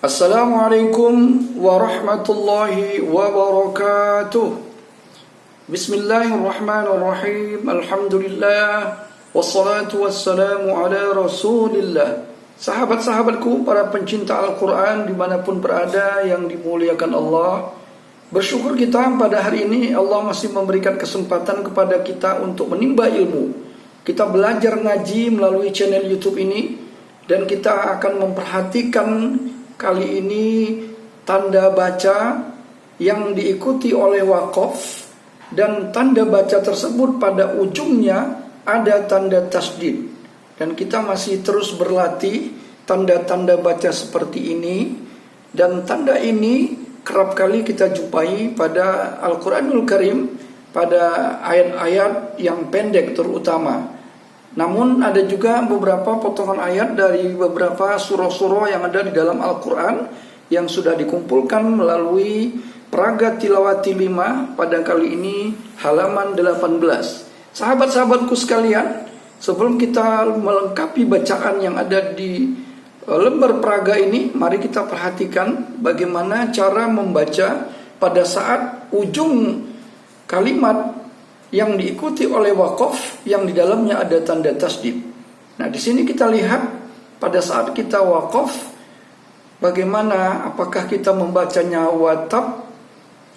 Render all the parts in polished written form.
Assalamualaikum warahmatullahi wabarakatuh. Bismillahirrahmanirrahim. Alhamdulillah. Wassalatu wassalamu ala rasulillah. Sahabat-sahabatku, para pencinta Al-Quran dimanapun berada yang dimuliakan Allah, bersyukur kita pada hari ini Allah masih memberikan kesempatan kepada kita untuk menimba ilmu. Kita belajar ngaji melalui channel YouTube ini, dan kita akan memperhatikan kali ini tanda baca yang diikuti oleh wakaf, dan tanda baca tersebut pada ujungnya ada tanda tasdid. Dan kita masih terus berlatih tanda-tanda baca seperti ini, dan tanda ini kerap kali kita jumpai pada Al-Quranul Karim pada ayat-ayat yang pendek terutama. Namun ada juga beberapa potongan ayat dari beberapa surah-surah yang ada di dalam Al-Quran yang sudah dikumpulkan melalui Peraga Tilawati 5 pada kali ini halaman 18. Sahabat-sahabatku sekalian, sebelum kita melengkapi bacaan yang ada di lembar peraga ini, mari kita perhatikan bagaimana cara membaca pada saat ujung kalimat yang diikuti oleh wakaf yang di dalamnya ada tanda tasdid. Nah, di sini kita lihat pada saat kita wakaf bagaimana, apakah kita membacanya watab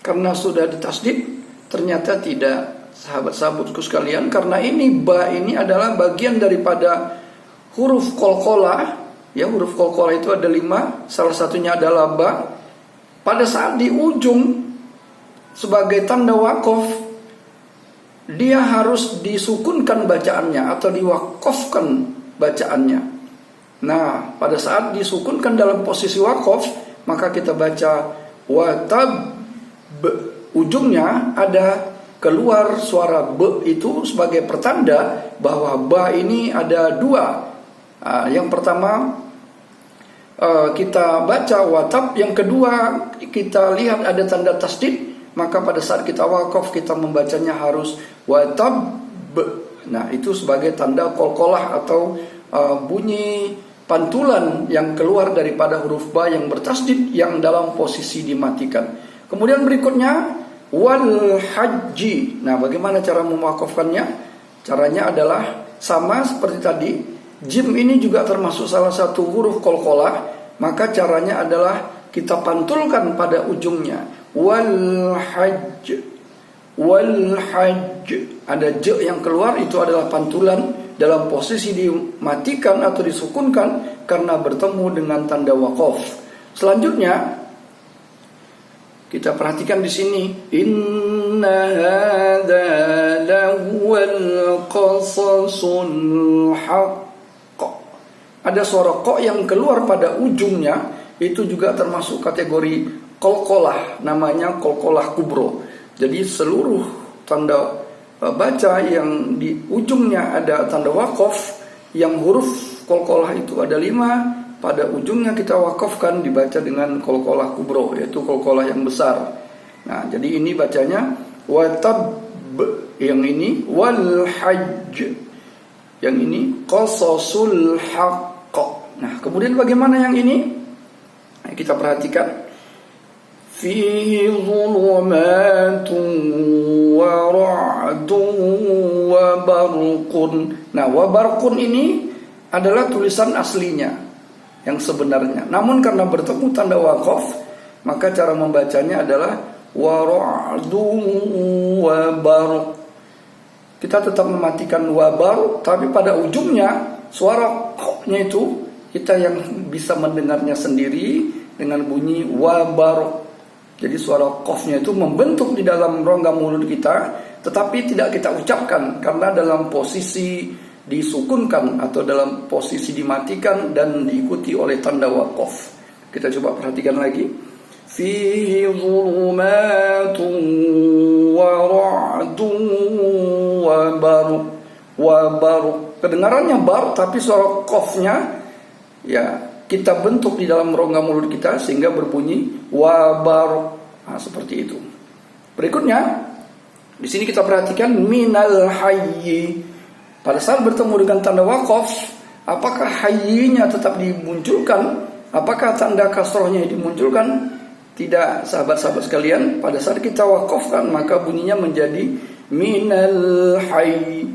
karena sudah ditasdid? Ternyata tidak, sahabat-sahabatku sekalian, karena ini ba ini adalah bagian daripada huruf qalqalah. Ya, huruf qalqalah itu ada 5, salah satunya adalah ba. Pada saat di ujung sebagai tanda wakaf, dia harus disukunkan bacaannya atau diwakafkan bacaannya. Nah, pada saat disukunkan dalam posisi wakaf, maka kita baca watab. Ujungnya ada keluar suara b itu sebagai pertanda bahwa ba ini ada 2. Yang pertama kita baca watab, yang kedua kita lihat ada tanda tasdid. Maka pada saat kita wakaf, kita membacanya harus watab. Nah, itu sebagai tanda qalqalah atau bunyi pantulan yang keluar daripada huruf ba yang bertasdid yang dalam posisi dimatikan. Kemudian berikutnya wal haji. Nah, bagaimana cara mewakafkannya? Caranya adalah sama seperti tadi. Jim ini juga termasuk salah satu huruf qalqalah, maka caranya adalah kita pantulkan pada ujungnya. Wal hajj. Wal hajj. Ada j yang keluar, itu adalah pantulan dalam posisi dimatikan atau disukunkan karena bertemu dengan tanda wakaf. Selanjutnya kita perhatikan di sini, inna hadza lahuwal qasasul haqq. Ada suara qa yang keluar pada ujungnya, itu juga termasuk kategori qalqalah, namanya qalqalah kubro. Jadi seluruh tanda baca yang di ujungnya ada tanda wakaf, yang huruf qalqalah itu ada 5, pada ujungnya kita wakafkan dibaca dengan qalqalah kubro, yaitu qalqalah yang besar. Nah, jadi ini bacanya watab, yang ini wal hajj, yang ini qasasul haqq. Nah, kemudian bagaimana yang ini? Nah, kita perhatikan. Fihi dhulumatun wa ra'dun wa barqun. Nah, wa barqun ini adalah tulisan aslinya yang sebenarnya. Namun karena bertemu tanda wakaf, maka cara membacanya adalah wa ra'dun wa barq. Kita tetap mematikan wa barq, tapi pada ujungnya suara q-nya itu kita yang bisa mendengarnya sendiri dengan bunyi wa barq. Jadi suara qafnya itu membentuk di dalam rongga mulut kita, tetapi tidak kita ucapkan karena dalam posisi disukunkan atau dalam posisi dimatikan dan diikuti oleh tanda wakaf. Kita coba perhatikan lagi. Fihi dhulumatun wa ra'dun wa barq. Wa barq. Kedengarannya bar, tapi suara qafnya ya kita bentuk di dalam rongga mulut kita sehingga berbunyi wabar. Nah, seperti itu. Berikutnya di sini kita perhatikan minal hayyi. Pada saat bertemu dengan tanda wakaf, apakah hayyinya tetap dimunculkan Apakah tanda kasrohnya dimunculkan? Tidak, sahabat-sahabat sekalian. Pada saat kita wakafkan maka bunyinya menjadi minal hayy.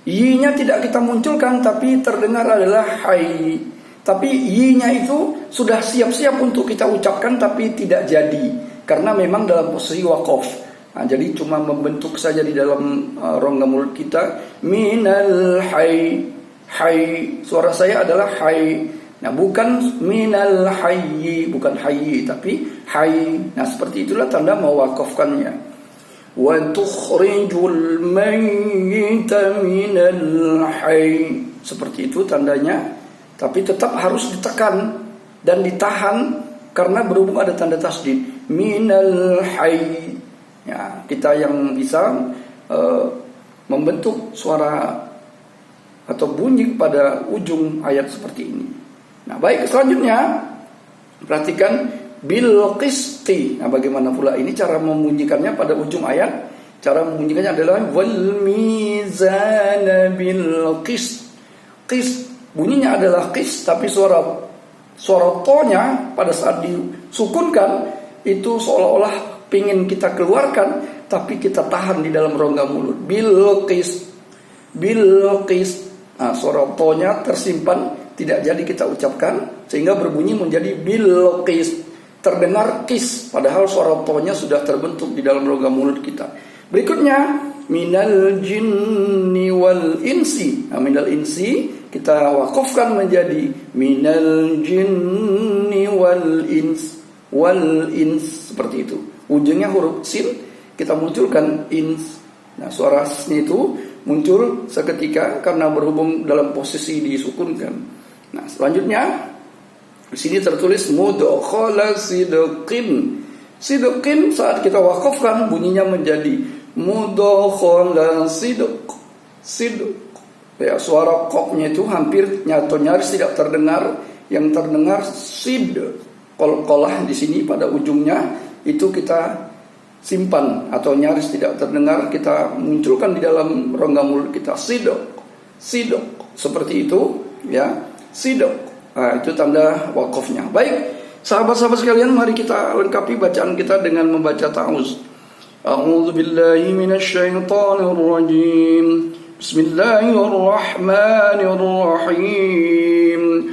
Yi-nya tidak kita munculkan, tapi terdengar adalah hayy. Tapi yi-nya itu sudah siap-siap untuk kita ucapkan, tapi tidak jadi karena memang dalam posisi wakaf. Nah, jadi cuma membentuk saja di dalam rongga mulut kita. Minal hayy. Hayy, suara saya adalah hayy. Nah, bukan minal hayyi, bukan hayyi, tapi hayy. Nah, seperti itulah tanda mewakafkannya. Wa tukhrijul mayyita minal hayy. Seperti itu tandanya, tapi tetap harus ditekan dan ditahan karena berhubung ada tanda tasdid. Minal hayy. Ya, kita yang bisa membentuk suara atau bunyi pada ujung ayat seperti ini. Nah, baik, selanjutnya perhatikan bil qisti. Nah, bagaimana pula ini cara membunyikannya pada ujung ayat? Cara membunyikannya adalah wal mizana bil qist. Qist bunyinya adalah qist, tapi suara tonya pada saat disukunkan itu seolah-olah pingin kita keluarkan, tapi kita tahan di dalam rongga mulut. Bil qist. Bil qist. Nah, suara tonya tersimpan, tidak jadi kita ucapkan, sehingga berbunyi menjadi bilqis, terdengar kis, padahal suara tonya sudah terbentuk di dalam rongga mulut kita. Berikutnya minal jinni wal insi. Nah, minal insi kita wakafkan menjadi minal jinni wal ins seperti itu. Ujungnya huruf sin, kita munculkan ins. Nah, suara sin itu muncul seketika karena berhubung dalam posisi disukunkan. Nah, selanjutnya di sini tertulis mudkhala sidqin. Sidqin saat kita wakafkan bunyinya menjadi mudkhala sidq. Sidq. Ya, suara koknya itu hampir nyaris tidak terdengar, yang terdengar sid. Qalqalah di sini pada ujungnya itu kita simpan atau nyaris tidak terdengar, kita munculkan di dalam rongga mulut kita. Sidq. Sidq. Seperti itu, ya. Sidq. Nah, itu tanda wakafnya. Baik, sahabat-sahabat sekalian, mari kita lengkapi bacaan kita dengan membaca ta'awuz. A'udzu billahi minasyaitonir rajim. Bismillahirrahmanirrahim.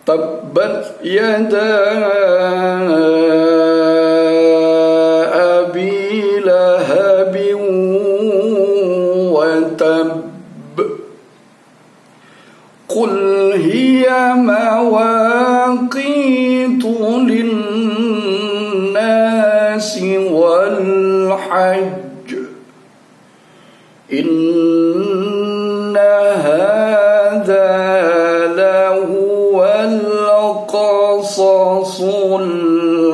Tabbat yada abi lahabin wa tab. Qul hiya mawaqitu linnasi wal hajj. Inna hadha lahuwal qasasul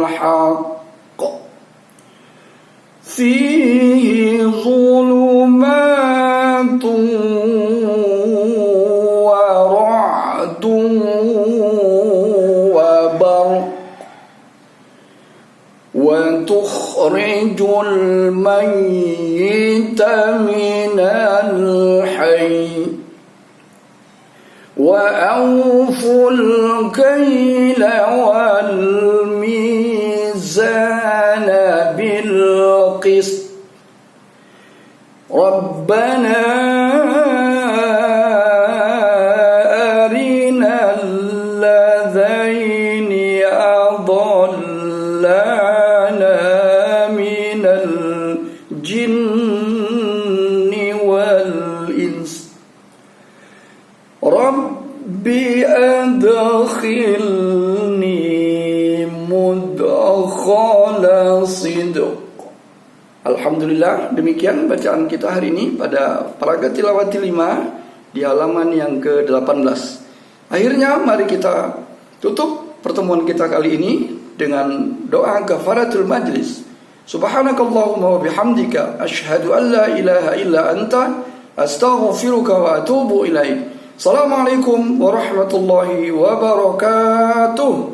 haqq. Fihi zulumatun وتخرج الميت من الحي وأوفوا الكيل والميزان بالقسط ربنا أرنا الذين أضلانا من الجن والإنس رب أدخلني مدخل صدق. Alhamdulillah, demikian bacaan kita hari ini pada Paraga Tilawati 5 di halaman yang ke-18. Akhirnya mari kita tutup pertemuan kita kali ini dengan doa kafaratul majlis. Subhanakallahumma wa bihamdika asyhadu an la ilaha illa anta astaghfiruka wa atubu ilaik. Assalamualaikum warahmatullahi wabarakatuh.